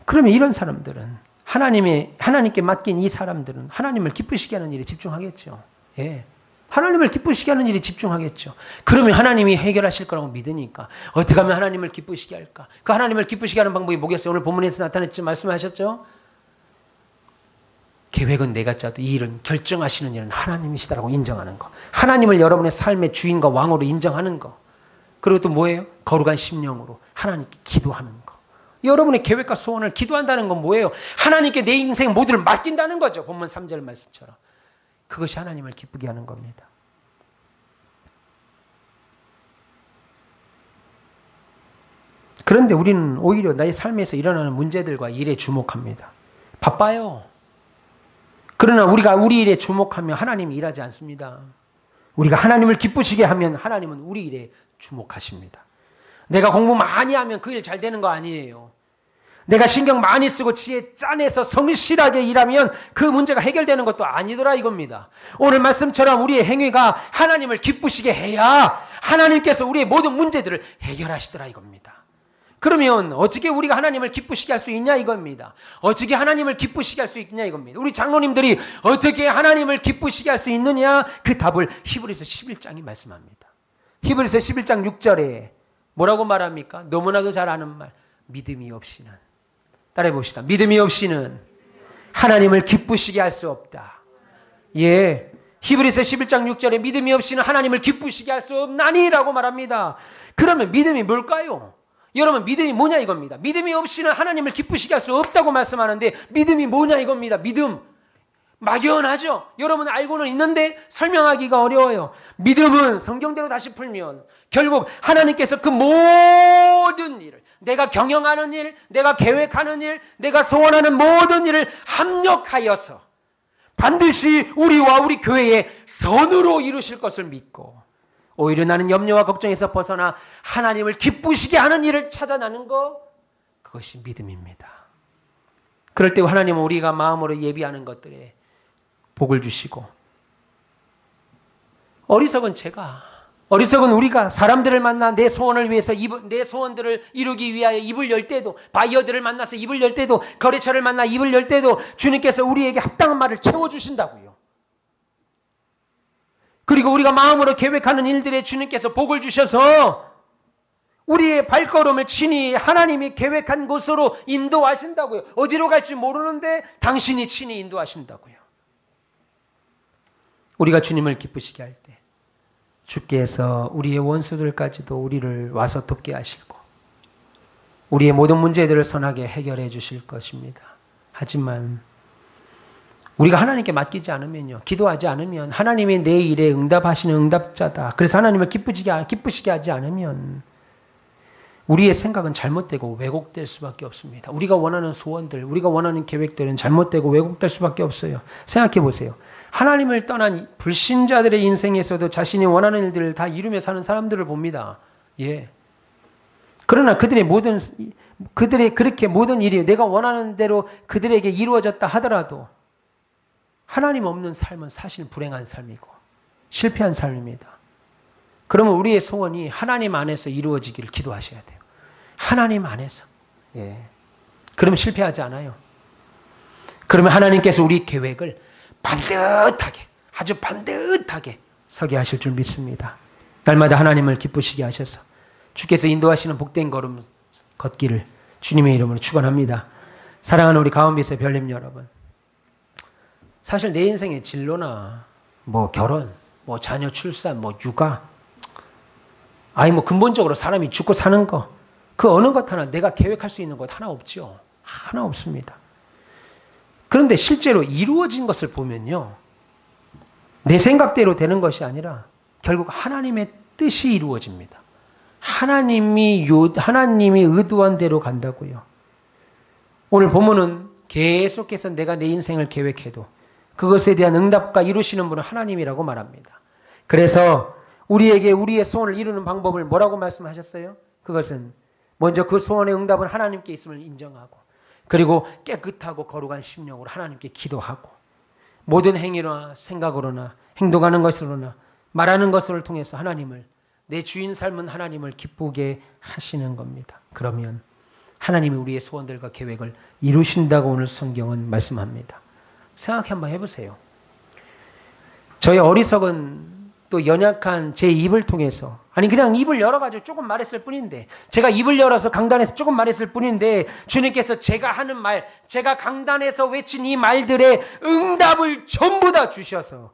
그러면 이런 사람들은 하나님께 맡긴 이 사람들은 하나님을 기쁘시게 하는 일에 집중하겠죠. 예. 하나님을 기쁘시게 하는 일에 집중하겠죠. 그러면 하나님이 해결하실 거라고 믿으니까 어떻게 하면 하나님을 기쁘시게 할까? 그 하나님을 기쁘시게 하는 방법이 뭐겠어요? 오늘 본문에서 나타냈지 말씀하셨죠? 계획은 내가 짜도 이 일은 결정하시는 일은 하나님이시다라고 인정하는 거. 하나님을 여러분의 삶의 주인과 왕으로 인정하는 거. 그리고 또 뭐예요? 거룩한 심령으로 하나님께 기도하는 거. 여러분의 계획과 소원을 기도한다는 건 뭐예요? 하나님께 내 인생 모두를 맡긴다는 거죠. 본문 3절 말씀처럼. 그것이 하나님을 기쁘게 하는 겁니다. 그런데 우리는 오히려 나의 삶에서 일어나는 문제들과 일에 주목합니다. 바빠요. 그러나 우리가 우리 일에 주목하면 하나님이 일하지 않습니다. 우리가 하나님을 기쁘시게 하면 하나님은 우리 일에 주목하십니다. 내가 공부 많이 하면 그 일 잘 되는 거 아니에요. 내가 신경 많이 쓰고 지혜 짜내서 성실하게 일하면 그 문제가 해결되는 것도 아니더라 이겁니다. 오늘 말씀처럼 우리의 행위가 하나님을 기쁘시게 해야 하나님께서 우리의 모든 문제들을 해결하시더라 이겁니다. 그러면 어떻게 우리가 하나님을 기쁘시게 할 수 있냐 이겁니다. 어떻게 하나님을 기쁘시게 할 수 있냐 이겁니다. 우리 장로님들이 어떻게 하나님을 기쁘시게 할 수 있느냐, 그 답을 히브리서 11장이 말씀합니다. 히브리서 11장 6절에 뭐라고 말합니까? 너무나도 잘 아는 말, 믿음이 없이는, 따라해 봅시다. 믿음이 없이는 하나님을 기쁘시게 할 수 없다. 예, 히브리서 11장 6절에 믿음이 없이는 하나님을 기쁘시게 할 수 없나니 라고 말합니다. 그러면 믿음이 뭘까요? 여러분, 믿음이 뭐냐 이겁니다. 믿음이 없이는 하나님을 기쁘시게 할 수 없다고 말씀하는데, 믿음이 뭐냐 이겁니다. 믿음. 막연하죠. 여러분 알고는 있는데 설명하기가 어려워요. 믿음은 성경대로 다시 풀면 결국 하나님께서 그 모든 일을, 내가 경영하는 일, 내가 계획하는 일, 내가 소원하는 모든 일을 합력하여서 반드시 우리와 우리 교회의 선으로 이루실 것을 믿고, 오히려 나는 염려와 걱정에서 벗어나 하나님을 기쁘시게 하는 일을 찾아나는 것, 그것이 믿음입니다. 그럴 때 하나님은 우리가 마음으로 예비하는 것들에 복을 주시고, 어리석은 우리가 사람들을 만나 내 소원을 위해서 내 소원들을 이루기 위하여 입을 열 때도, 바이어들을 만나서 입을 열 때도, 거래처를 만나 입을 열 때도 주님께서 우리에게 합당한 말을 채워주신다고요. 그리고 우리가 마음으로 계획하는 일들에 주님께서 복을 주셔서 우리의 발걸음을 친히 하나님이 계획한 곳으로 인도하신다고요. 어디로 갈지 모르는데 당신이 친히 인도하신다고요. 우리가 주님을 기쁘시게 할 때 주께서 우리의 원수들까지도 우리를 와서 돕게 하시고 우리의 모든 문제들을 선하게 해결해 주실 것입니다. 하지만 우리가 하나님께 맡기지 않으면요, 기도하지 않으면, 하나님이 내 일에 응답하시는 응답자다, 그래서 하나님을 기쁘시게 하지 않으면 우리의 생각은 잘못되고 왜곡될 수밖에 없습니다. 우리가 원하는 소원들, 우리가 원하는 계획들은 잘못되고 왜곡될 수밖에 없어요. 생각해 보세요. 하나님을 떠난 불신자들의 인생에서도 자신이 원하는 일들을 다 이루며 사는 사람들을 봅니다. 예. 그러나 그들의 그렇게 모든 일이 내가 원하는 대로 그들에게 이루어졌다 하더라도 하나님 없는 삶은 사실 불행한 삶이고 실패한 삶입니다. 그러면 우리의 소원이 하나님 안에서 이루어지기를 기도하셔야 돼요. 하나님 안에서. 예. 그러면 실패하지 않아요. 그러면 하나님께서 우리 계획을 반듯하게, 아주 반듯하게 서게 하실 줄 믿습니다. 날마다 하나님을 기쁘시게 하셔서 주께서 인도하시는 복된 걸음 걷기를 주님의 이름으로 축원합니다. 사랑하는 우리 가운데서 별님 여러분, 사실 내 인생의 진로나 결혼, 자녀 출산, 육아, 근본적으로 사람이 죽고 사는 거, 그 어느 것 하나 내가 계획할 수 있는 것 하나 없죠. 하나 없습니다. 그런데 실제로 이루어진 것을 보면요, 내 생각대로 되는 것이 아니라 결국 하나님의 뜻이 이루어집니다. 하나님이 의도한 대로 간다고요. 오늘 본문은 계속해서 내가 내 인생을 계획해도 그것에 대한 응답과 이루시는 분은 하나님이라고 말합니다. 그래서 우리에게 우리의 소원을 이루는 방법을 뭐라고 말씀하셨어요? 그것은 먼저 그 소원의 응답은 하나님께 있음을 인정하고, 그리고 깨끗하고 거룩한 심령으로 하나님께 기도하고, 모든 행위로나 생각으로나 행동하는 것으로나 말하는 것을 통해서 하나님을, 내 주인 삶은 하나님을 기쁘게 하시는 겁니다. 그러면 하나님이 우리의 소원들과 계획을 이루신다고 오늘 성경은 말씀합니다. 생각해 한번 해보세요. 저의 어리석은 또 연약한 제 입을 통해서, 그냥 입을 열어가지고 조금 말했을 뿐인데, 제가 입을 열어서 강단에서 조금 말했을 뿐인데 주님께서 제가 하는 말, 제가 강단에서 외친 이 말들의 응답을 전부 다 주셔서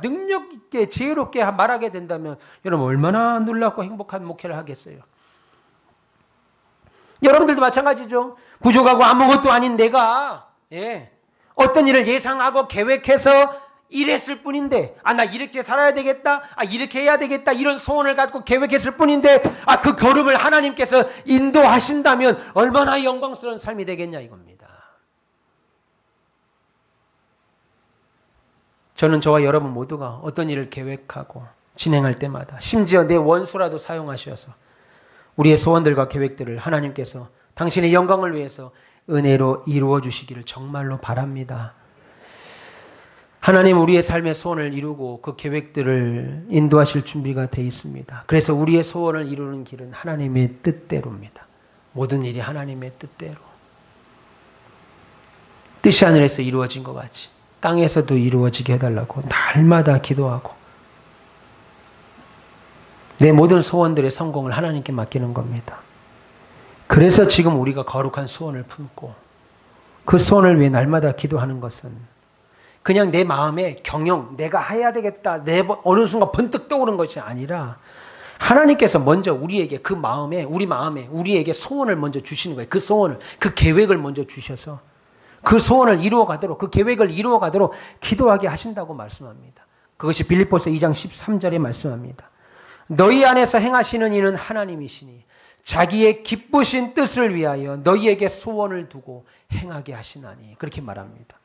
능력 있게 지혜롭게 말하게 된다면 여러분 얼마나 놀랍고 행복한 목회를 하겠어요. 여러분들도 마찬가지죠. 부족하고 아무것도 아닌 내가 어떤 일을 예상하고 계획해서 이랬을 뿐인데, 나 이렇게 살아야 되겠다, 이렇게 해야 되겠다, 이런 소원을 갖고 계획했을 뿐인데, 그 걸음을 하나님께서 인도하신다면 얼마나 영광스러운 삶이 되겠냐 이겁니다. 저는 저와 여러분 모두가 어떤 일을 계획하고 진행할 때마다, 심지어 내 원수라도 사용하셔서 우리의 소원들과 계획들을 하나님께서 당신의 영광을 위해서 은혜로 이루어 주시기를 정말로 바랍니다. 하나님 우리의 삶의 소원을 이루고 그 계획들을 인도하실 준비가 되어 있습니다. 그래서 우리의 소원을 이루는 길은 하나님의 뜻대로입니다. 모든 일이 하나님의 뜻대로. 뜻이 하늘에서 이루어진 것 같이 땅에서도 이루어지게 해달라고 날마다 기도하고 내 모든 소원들의 성공을 하나님께 맡기는 겁니다. 그래서 지금 우리가 거룩한 소원을 품고 그 소원을 위해 날마다 기도하는 것은 그냥 내 마음의 경영, 내가 해야 되겠다, 어느 순간 번뜩 떠오른 것이 아니라 하나님께서 먼저 우리에게 그 마음에, 우리에게 소원을 먼저 주시는 거예요. 그 소원을, 그 계획을 먼저 주셔서 그 소원을 이루어가도록, 그 계획을 이루어가도록 기도하게 하신다고 말씀합니다. 그것이 빌립보서 2장 13절에 말씀합니다. 너희 안에서 행하시는 이는 하나님이시니 자기의 기쁘신 뜻을 위하여 너희에게 소원을 두고 행하게 하시나니, 그렇게 말합니다.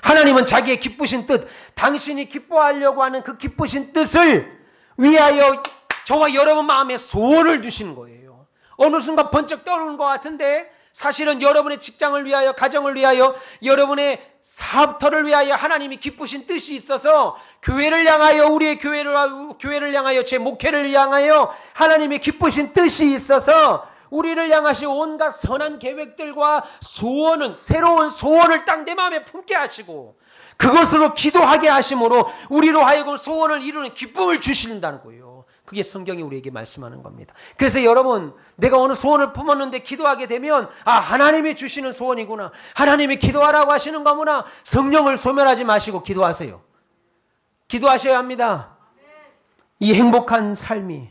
하나님은 자기의 기쁘신 뜻, 당신이 기뻐하려고 하는 그 기쁘신 뜻을 위하여 저와 여러분 마음에 소원을 두시는 거예요. 어느 순간 번쩍 떠오르는 것 같은데 사실은 여러분의 직장을 위하여, 가정을 위하여, 여러분의 사업터를 위하여 하나님이 기쁘신 뜻이 있어서 교회를 향하여, 우리의 교회를 향하여, 제 목회를 향하여 하나님의 기쁘신 뜻이 있어서 우리를 향하신 온갖 선한 계획들과 소원은, 새로운 소원을 딱 내 마음에 품게 하시고 그것으로 기도하게 하심으로 우리로 하여금 소원을 이루는 기쁨을 주신다는 거예요. 그게 성경이 우리에게 말씀하는 겁니다. 그래서 여러분, 내가 어느 소원을 품었는데 기도하게 되면 하나님이 주시는 소원이구나, 하나님이 기도하라고 하시는 거구나. 성령을 소멸하지 마시고 기도하세요. 기도하셔야 합니다. 이 행복한 삶이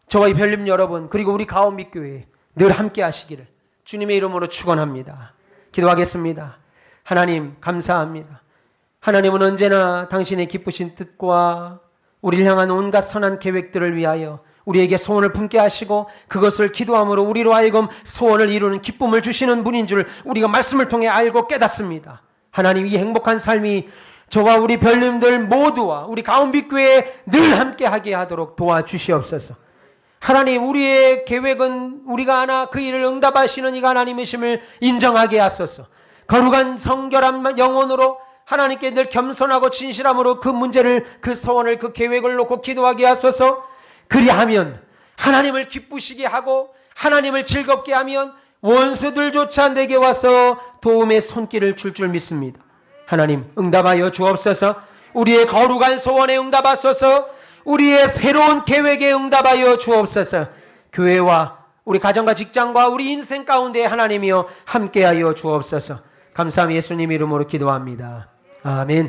저와 이 별님 여러분, 그리고 우리 가온빛교회 늘 함께 하시기를 주님의 이름으로 축원합니다. 기도하겠습니다. 하나님 감사합니다. 하나님은 언제나 당신의 기쁘신 뜻과 우리를 향한 온갖 선한 계획들을 위하여 우리에게 소원을 품게 하시고 그것을 기도함으로 우리로 하여금 소원을 이루는 기쁨을 주시는 분인 줄 우리가 말씀을 통해 알고 깨닫습니다. 하나님, 이 행복한 삶이 저와 우리 별님들 모두와 우리 가온빛교회에 늘 함께하게 하도록 도와주시옵소서. 하나님, 우리의 계획은 우리가 하나 그 일을 응답하시는 이가 하나님이심을 인정하게 하소서. 거룩한 성결한 영혼으로 하나님께 늘 겸손하고 진실함으로 그 문제를, 그 소원을, 그 계획을 놓고 기도하게 하소서. 그리하면 하나님을 기쁘시게 하고 하나님을 즐겁게 하면 원수들조차 내게 와서 도움의 손길을 줄 믿습니다. 하나님, 응답하여 주옵소서. 우리의 거룩한 소원에 응답하소서. 우리의 새로운 계획에 응답하여 주옵소서. 교회와 우리 가정과 직장과 우리 인생 가운데 하나님이여 함께하여 주옵소서. 감사함 예수님 이름으로 기도합니다. 아멘.